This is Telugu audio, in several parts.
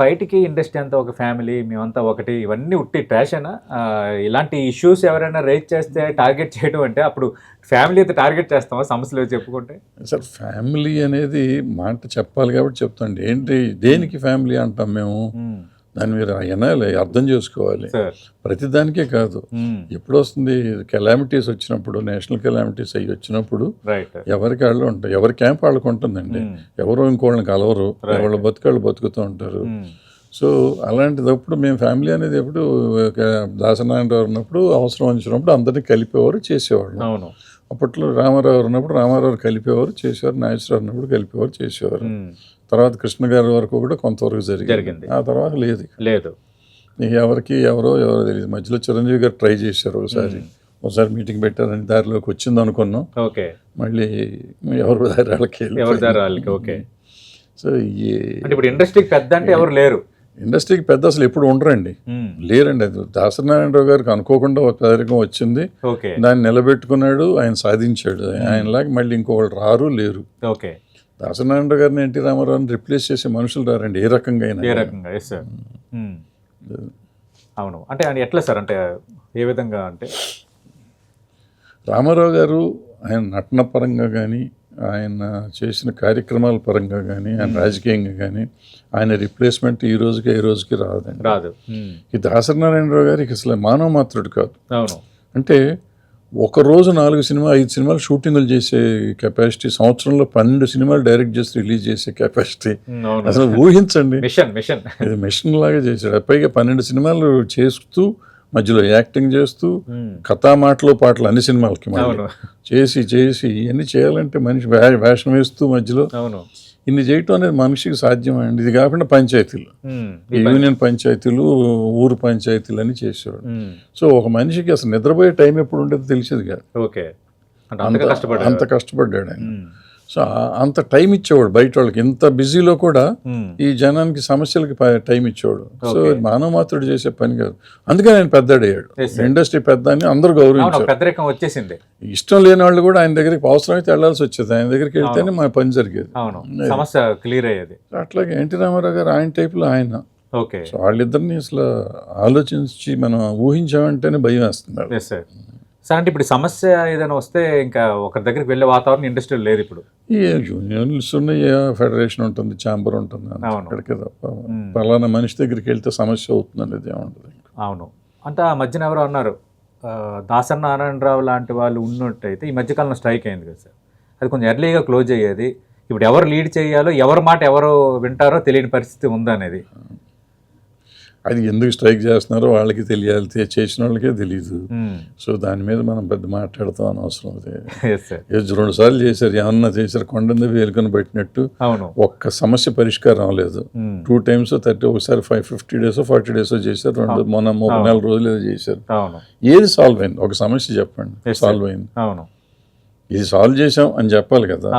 బయటికి ఇండస్ట్రీ అంతా ఒక ఫ్యామిలీ, మేమంతా ఒకటి, ఇవన్నీ ఉట్టి ట్రాషేనా? ఇలాంటి ఇష్యూస్ ఎవరైనా రేజ్ చేస్తే టార్గెట్ చేయడం అంటే అప్పుడు ఫ్యామిలీ అయితే టార్గెట్ చేస్తామా సమస్యలు చెప్పుకుంటే? సార్ ఫ్యామిలీ అనేది మాట చెప్పాలి కాబట్టి చెప్తాండి. ఏంటి దేనికి ఫ్యామిలీ అంటాం మేము? దాన్ని మీరు వినాలి, అర్థం చేసుకోవాలి. ప్రతిదానికే కాదు, ఎప్పుడు వస్తుంది కెలామిటీస్ వచ్చినప్పుడు, నేషనల్ కెలామిటీస్ అయ్యి వచ్చినప్పుడు ఎవరికి వాళ్ళు ఉంటాయి, ఎవరి క్యాంప్ వాళ్ళకు ఉంటుందండి. ఎవరో ఇంకోళ్ళని కలవరు, వాళ్ళ బతుకాళ్ళు బతుకుతూ ఉంటారు. సో అలాంటిదప్పుడు మేము ఫ్యామిలీ అనేది ఎప్పుడు దాసనారాయణరావు ఉన్నప్పుడు అవసరం వచ్చినప్పుడు అందరినీ కలిపేవారు, చేసేవాళ్ళు. అప్పట్లో రామారావు ఉన్నప్పుడు రామారావు కలిపేవారు, చేసేవారు. నాగేశ్వరరావు ఉన్నప్పుడు కలిపేవారు, చేసేవారు. తర్వాత కృష్ణ గారి వరకు కూడా కొంతవరకు జరిగింది. ఆ తర్వాత లేదు. ఎవరికి ఎవరో తెలియదు. మధ్యలో చిరంజీవి గారు ట్రై చేశారు, ఒకసారి మీటింగ్ పెట్టారని దారిలోకి వచ్చింది అనుకున్నాం. మళ్ళీ ఎవరి దారి వాళ్ళకి. సో ఇప్పుడు ఇండస్ట్రీకి పెద్ద అంటే ఎవరు లేరు. ఇండస్ట్రీకి పెద్ద అసలు ఎప్పుడు ఉండరండి, లేరండి. అది దాసనారాయణరావు గారికి అనుకోకుండా ఒక పేదరికం వచ్చింది, దాన్ని నిలబెట్టుకున్నాడు, ఆయన సాధించాడు. ఆయనలాగా మళ్ళీ ఇంకొకళ్ళు రారు, లేరు. దాసనారాయణరావు గారిని ఎన్టీ రామారావుని రిప్లేస్ చేసే మనుషులు రారండి, ఏ రకంగా అయినా. అవును, అంటే ఎట్లా సార్, అంటే ఏ విధంగా? అంటే రామారావు గారు ఆయన నటన పరంగా కానీ, ఆయన చేసిన కార్యక్రమాల పరంగా కానీ, ఆయన రాజకీయంగా కానీ ఆయన రిప్లేస్మెంట్ ఈ రోజుకి ఏ రోజుకి రాదు. ఈ దాసనారాయణరావు గారికి అసలు మానవ మాత్రుడు కాదు. అంటే ఒక రోజు 4 సినిమా 5 సినిమాలు షూటింగ్లు చేసే కెపాసిటీ, సంవత్సరంలో 12 సినిమాలు డైరెక్ట్ చేసి రిలీజ్ చేసే కెపాసిటీ అసలు ఊహించండి. ఇది మిషన్ లాగా చేశాడు. పైగా 12 సినిమాలు చేస్తూ మధ్యలో యాక్టింగ్ చేస్తూ కథా మాటలు పాటలు అన్ని సినిమాలకి చేసి ఇవన్నీ చేయాలంటే మనిషి వేషం వేస్తూ మధ్యలో ఇన్ని చేయటం అనేది మనిషికి సాధ్యమైంది. ఇది కాకుండా పంచాయతీలు, యూనియన్ పంచాయతీలు, ఊరు పంచాయతీలు అని చేసేవాడు. సో ఒక మనిషికి అసలు నిద్రపోయే టైం ఎప్పుడు ఉండేది తెలిసేది కాదు. అంత కష్టపడ్డాడు ఆయన. సో అంత టైం ఇచ్చేవాడు బయట వాళ్ళకి. ఇంత బిజీలో కూడా ఈ జనానికి సమస్యలకి టైం ఇచ్చేవాడు. సో మానవ మాత్రుడు చేసే పని కాదు. అందుకని ఆయన పెద్దడయ్యాడు, ఇండస్ట్రీ పెద్ద అని అందరూ గౌరవించారు. ఇష్టం లేని వాళ్ళు కూడా ఆయన దగ్గరికి అవసరమైతే వెళ్లాల్సి వచ్చేది. ఆయన దగ్గరికి వెళ్తేనే మా పని జరిగేది, సమస్య క్లియర్ అయ్యేది. అట్లాగే ఎన్టీ రామారావు గారు ఆయన టైపులో ఆయన. సో వాళ్ళిద్దరిని అసలు ఆలోచించి మనం ఊహించామంటేనే భయం వేస్తున్నారు. సార్ అంటే ఇప్పుడు సమస్య ఏదైనా వస్తే ఇంకా ఒకరి దగ్గరికి వెళ్ళే వాతావరణం ఇండస్ట్రీలో లేదు ఇప్పుడు. యూనియన్స్ ఉన్నాయి, ఫెడరేషన్ ఉంటుంది, ఛాంబర్ ఉంటుంది, అక్కడికే తప్ప పలానా మనిషి దగ్గరికి వెళ్తే సమస్య అవుతుంది అనేది ఏముంటుంది. అవును, అంటే ఆ మధ్యన ఎవరో అన్నారు, దాసనారాయణరావు లాంటి వాళ్ళు ఉన్నట్టయితే ఈ మధ్యకాలంలో స్ట్రైక్ అయింది కదా సార్, అది కొంచెం ఎర్లీగా క్లోజ్ అయ్యేది. ఇప్పుడు ఎవరు లీడ్ చేయాలో, ఎవరి మాట ఎవరు వింటారో తెలియని పరిస్థితి ఉందనేది. అది ఎందుకు స్ట్రైక్ చేస్తున్నారో వాళ్ళకి తెలియాలి, చేసిన వాళ్ళకే తెలీదు. సో దాని మీద మనం పెద్ద మాట్లాడతాం అనవసరం. అది 2 సార్లు చేశారు, ఏమన్నా చేశారు, కొండ వేలుకొని పెట్టినట్టు. ఒక్క సమస్య పరిష్కారం అవ్వలేదు. 2 times 30, ఒకసారి 50 days 40 days చేశారు, మొన్న 3-4 రోజులు ఏదో చేశారు. ఏది సాల్వ్ అయింది? ఒక సమస్య చెప్పండి సాల్వ్ అయింది. ఇది సాల్వ్ చేసాం అని చెప్పాలి కదా.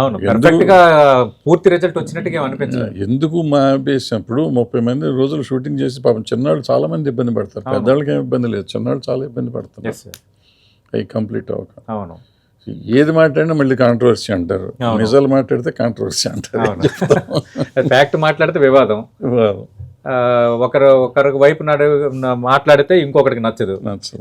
పూర్తి రిజల్ట్ వచ్చినట్టుగా అనిపించలేదు. ఎందుకు మా వేసినప్పుడు 30 మంది రోజులు షూటింగ్ చేసి పాపం చిన్నవాళ్ళు చాలా మంది ఇబ్బంది పడతారు. పెద్దవాళ్ళకి ఏమి ఇబ్బంది లేదు, చిన్నవాళ్ళు చాలా ఇబ్బంది పడతారు అవి కంప్లీట్ అవ్వక. ఏది మాట్లాడినా మళ్ళీ కాంట్రవర్సీ అంటారు, నిజాలు మాట్లాడితే కాంట్రవర్సీ అంటారు, ఫ్యాక్ట్ మాట్లాడితే వివాదం. ఒకరి వైపు మాట్లాడితే ఇంకొకరికి నచ్చదు.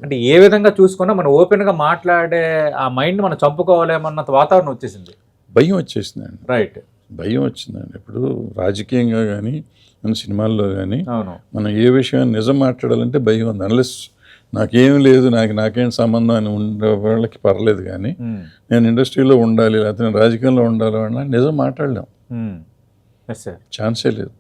అంటే ఏ విధంగా చూసుకున్నా మనం ఓపెన్ గా మాట్లాడే ఆ మైండ్ మనం చంపుకోవాలేమన్నంత వాతావరణం వచ్చేసింది, భయం వచ్చేసిందండి. రైట్, భయం వచ్చిందండి. ఇప్పుడు రాజకీయంగా కానీ మన సినిమాల్లో కానీ మనం ఏ విషయం నిజం మాట్లాడాలంటే భయం ఉంది. అన్లెస్ నాకేం లేదు, నాకేం సంబంధం అని ఉండే వాళ్ళకి పర్లేదు, కానీ నేను ఇండస్ట్రీలో ఉండాలి లేకపోతే నేను రాజకీయంలో ఉండాలి అన్నా నిజం మాట్లాడలేం, ఛాన్సే లేదు.